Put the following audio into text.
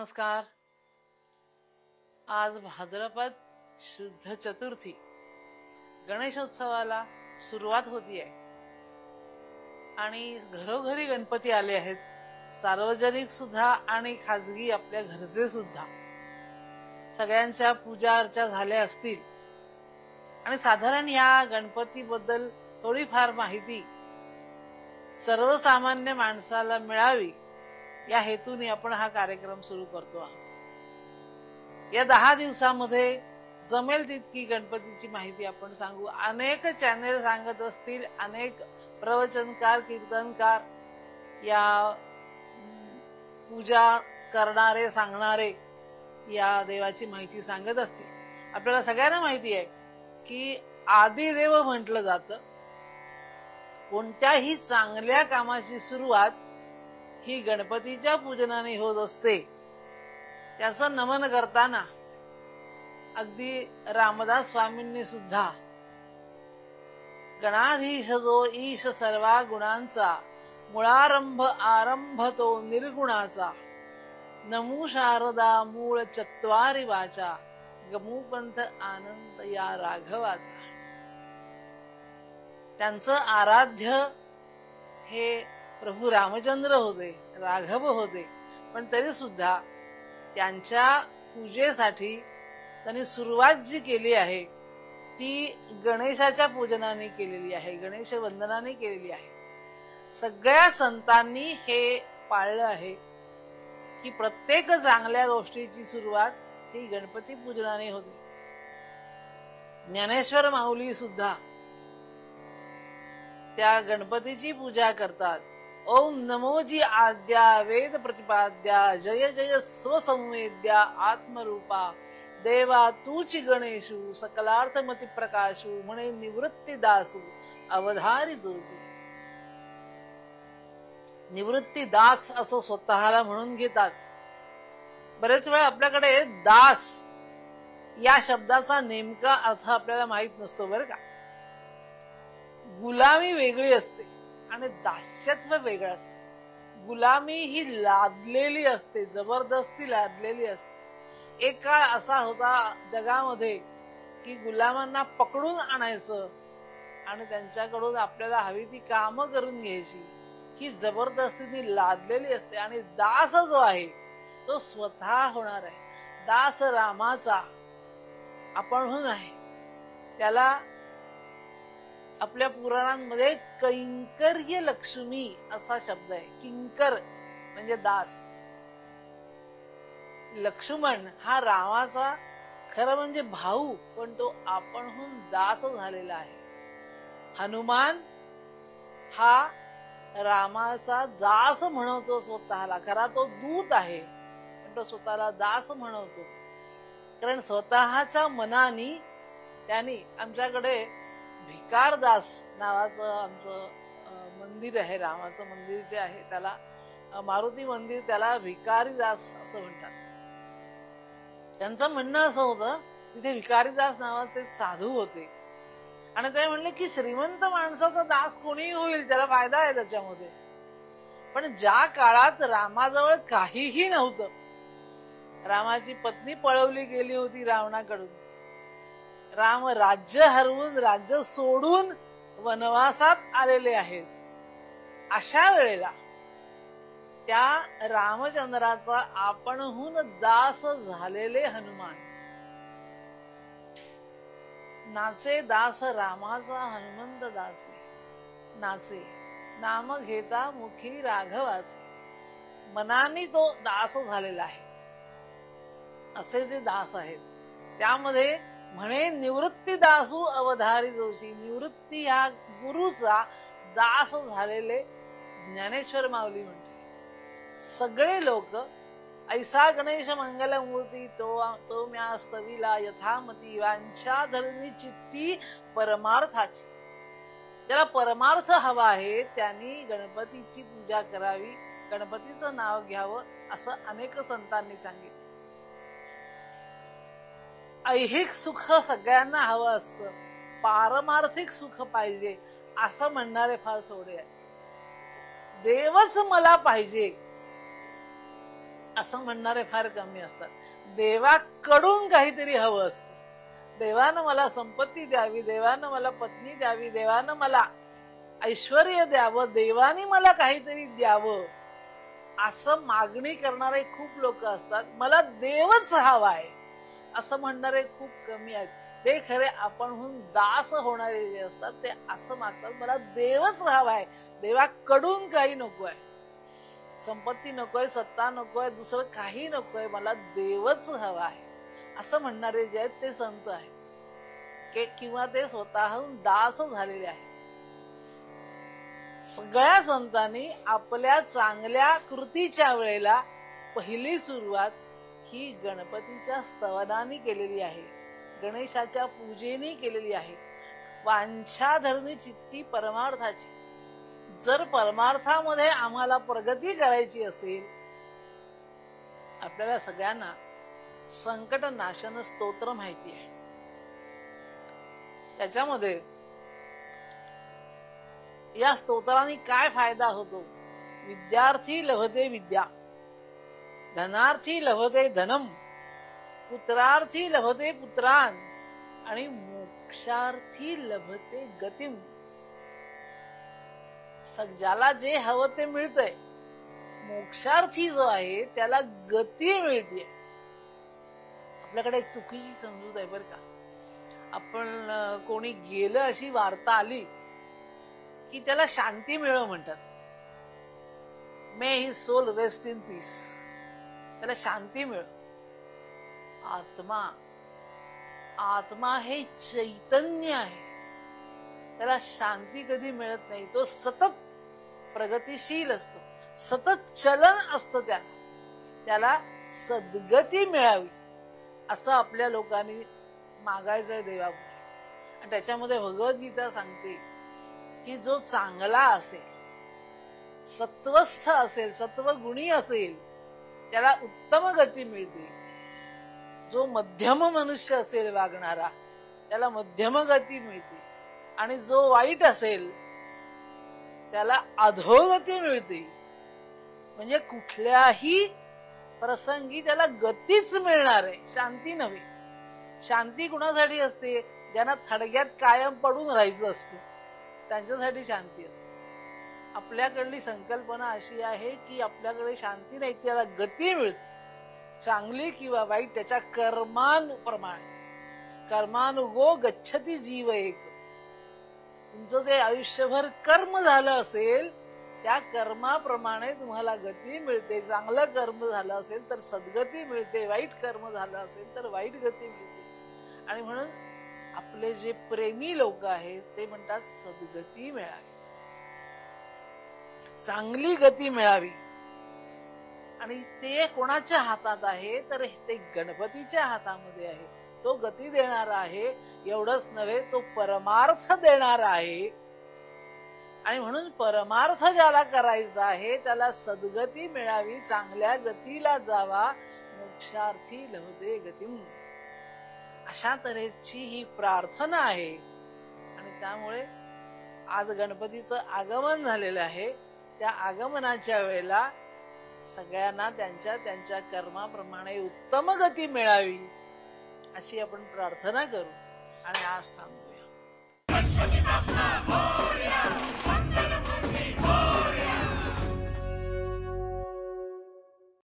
नमस्कार. आज भाद्रपद शुद्ध चतुर्थी, गणेशोत्सवाला सुरुवात होतीये आणि घरोघरी गणपती आले आहेत. सार्वजनिक सुद्धा आणि खाजगी आपल्या घरचे सुद्धा सगळ्यांच्या पूजा अर्चा झाल्या असतील आणि साधारण या गणपती बद्दल थोडीफार माहिती सर्वसामान्य माणसाला मिळावी या हेतूने आपण हा कार्यक्रम सुरू करतो आहोत. या 10 दिवसामध्ये जमेल तितकी गणपतीची माहिती आपण सांगू. अनेक चॅनेल सांगत असतील, अनेक प्रवचनकार कीर्तनकार या पूजा करणारे सांगणारे या देवाची माहिती सांगत असतील. आपल्याला सगळ्यांना माहिती आहे की आदिदेव म्हटलं जातं. कोणत्याही चांगल्या कामाची सुरुवात ही गणपतीच्या पूजनाने होत असते. त्याचं नमन करताना अगदी रामदास स्वामींनी सुद्धा गणाधीश जो ईश सर्वा गुणांचा, मुळारंभ आरंभ तो निर्गुणाचा, नमू शारदा मूळ चत्वारी वाचा, गमूपंथ आनंद या राघवाचा. त्यांचं आराध्य हे प्रभू रामचंद्र होते, राघव होते. पण तरी सुद्धा त्यांच्या पूजेसाठी त्यांनी सुरुवात जी केली आहे ती गणेशाच्या पूजनाने केलेली आहे, गणेश वंदनाने केलेली आहे. सगळ्या संतांनी हे पाळलं आहे की प्रत्येक चांगल्या गोष्टीची सुरुवात ही गणपती पूजनाने होते. ज्ञानेश्वर माऊली सुद्धा त्या गणपतीची पूजा करतात. ओम नमोजी आद्या वेद प्रतिपाद्या, जय जय स्वसंवेद्या आत्मरूपा, देवा तूची गणेशू सकलार्थमती प्रकाशू, म्हणे निवृत्ती दासू अवधारी जोजी. निवृत्ती दास असं स्वतःला म्हणून घेतात. बरेच वेळा आपल्याकडे दास या शब्दाचा नेमका अर्थ आपल्याला माहित नसतो बरं का. गुलामी वेगळी असते आणि दास्यत्व वेगळं असतं. गुलामी ही लादलेली असते, जबरदस्ती लादलेली असते. एक काळ असा होता जगामध्ये की गुलामांना पकडून आणायचं आणि त्यांच्याकडून आपल्याला हवी ती कामं करून घ्यायची, ही जबरदस्तीने लादलेली असते. आणि दास जो आहे तो स्वतः होणार आहे. दास रामाचा आपणहून आहे. त्याला आपल्या पुराणांमध्ये कैंकर्य लक्ष्मी असा शब्द आहे. किंकर म्हणजे दास. लक्ष्मण हा रामाचा खरं म्हणजे भाऊ, पण तो आपणहून दास झालेला आहे. हनुमान हा रामाचा दास म्हणवतो स्वतःला. खरा तो दूत आहे पण तो स्वतःला दास म्हणवतो. कारण स्वतःच्या मनाने त्यांनी, आमच्याकडे भिकारदास नावाचं आमचं मंदिर आहे, रामाचं मंदिर जे आहे त्याला मारुती मंदिर, त्याला भिकारीदास असं म्हणतात. त्यांचं म्हणणं असं होतं, तिथे भिकारीदास नावाचे एक साधू होते आणि ते म्हणले की श्रीमंत माणसाचा दास कोणीही होईल, त्याला फायदा आहे त्याच्यामध्ये. पण ज्या काळात रामाजवळ काहीही नव्हतं, रामाची पत्नी पळवली गेली होती रावणाकडून, राम राज्य हरवून राज्य सोडून वनवासात आलेले आहेत, अशा वेळेला त्या रामचंद्राचा आपणहून दास झालेले हनुमान, नाचे दास रामाचा हनुमंत दासे, नाचे नाम घेता मुखी राघवाचे. मनाने तो दास झालेला आहे. असे जे दास आहेत त्यामध्ये म्हणे निवृत्ती दासू अवधारी जोशी. निवृत्ती या गुरुचा दास झालेले ज्ञानेश्वर माऊली म्हणते. सगळे लोक ऐसा गणेश मंगल मूर्ती तो म्या स्तविला यथामती, वांछा धरणी चित्ती परमार्थाची. ज्याला परमार्थ हवा आहे त्यांनी गणपतीची पूजा करावी, गणपतीचं नाव घ्यावं असं अनेक संतांनी सांगितलं. ऐहिक सुख सगळ्यांना हवं असतं, पारमार्थिक सुख पाहिजे असं म्हणणारे फार थोडे आहे. देवच मला पाहिजे असं म्हणणारे फार कमी असतात. देवाकडून काहीतरी हवं असतं. देवानं मला संपत्ती द्यावी, देवानं मला पत्नी द्यावी, देवानं मला ऐश्वर्य द्यावं, देवानी मला काहीतरी द्यावं, असं मागणी करणारे खूप लोक असतात. मला देवच हवाय असं म्हणणारे खूप कमी आहेत. ते खरे आपणहून दास होणारे जे असतात ते असं मागतात, मला देवच हवाय, देवाकडून काही नकोय, संपत्ती नकोय, सत्ता नकोय, दुसरं काही नकोय, मला देवच हवा आहे असं म्हणणारे जे आहेत ते संत आहेत किंवा ते स्वतःहून दास झालेले आहेत. सगळ्या संतांनी आपल्या चांगल्या कृतीच्या वेळेला पहिली सुरुवात ही गणपतीच्या स्तवनाने केलेली आहे, गणेशाच्या पूजेने केलेली आहे. वांछा धरणी चित्ती परमार्थाची. जर परमार्थामध्ये आम्हाला प्रगती करायची असेल, आपल्याला सगळ्यांना संकट नाशन स्तोत्र माहिती आहे. त्याच्यामध्ये या स्तोत्राने काय फायदा होतो? विद्यार्थी लभते विद्या, धनार्थी लभते धनम, पुत्रार्थी लभते पुत्रान आणि मोक्षार्थी लभते गतिम. ज्याला जे हवं ते मिळतंय. मोक्षार्थी जो आहे त्याला गती मिळते. आपल्याकडे एक चुकीची समजूत आहे बरं का. आपण कोणी गेलं अशी वार्ता आली की त्याला शांती मिळव म्हणतात. May his soul rest in peace. त्याला शांती मिळव. आत्मा हे चैतन्य आहे, त्याला शांती कधी मिळत नाही. तो सतत प्रगतिशील असतो, सतत चलन असतं. त्याला सद्गती मिळावी असं आपल्या लोकांनी मागायचंय देवापुढे. आणि त्याच्यामध्ये भगवद्गीता सांगते की जो चांगला असेल, सत्वस्थ असेल, सत्वगुणी असेल, त्याला उत्तम गती मिळते. जो मध्यम मनुष्य असेल वागणारा, त्याला मध्यम गती मिळते. आणि जो वाईट असेल त्याला अधोगती मिळते. म्हणजे कुठल्याही प्रसंगी त्याला गतीच मिळणार आहे, शांती नव्हे. शांती कुणासाठी असते? ज्यांना थडग्यात कायम पडून राहायचं असतं, त्यांच्यासाठी शांती असते. आपल्याकडली संकल्पना अशी आहे की आपल्याकडे शांती नाही, त्याला गती मिळते. चांगली किंवा वाईट त्याच्या कर्मानुप्रमाणे. कर्मानुगो गच्छती जीव एक. तुमचं जे आयुष्यभर कर्म झालं असेल त्या कर्माप्रमाणे तुम्हाला गती मिळते. चांगलं कर्म झालं असेल तर सद्गती मिळते, वाईट कर्म झालं असेल तर वाईट गती मिळते. आणि म्हणून आपले जे प्रेमी लोक आहेत ते म्हणतात सद्गती मिळावी, चांगली गती मिळावी. आणि ते कोणाच्या हातात आहे? तर ते गणपतीच्या हातामध्ये आहे. तो गती देणारा आहे. एवढंच नव्हे, तो परमार्थ देणारा आहे. आणि म्हणून परमार्थ ज्याला करायचा आहे त्याला सद्गती मिळावी, चांगल्या गतीला जावा. मोक्षार्थी लभते गतिम. अशा तऱ्हेची ही प्रार्थना आहे. आणि त्यामुळे आज गणपतीचं आगमन झालेलं आहे. त्या आगमनाच्या वेळेला सगळ्यांना त्यांच्या त्यांच्या कर्माप्रमाणे उत्तम गती मिळावी अशी आपण प्रार्थना करू. आणि आज थांबूया.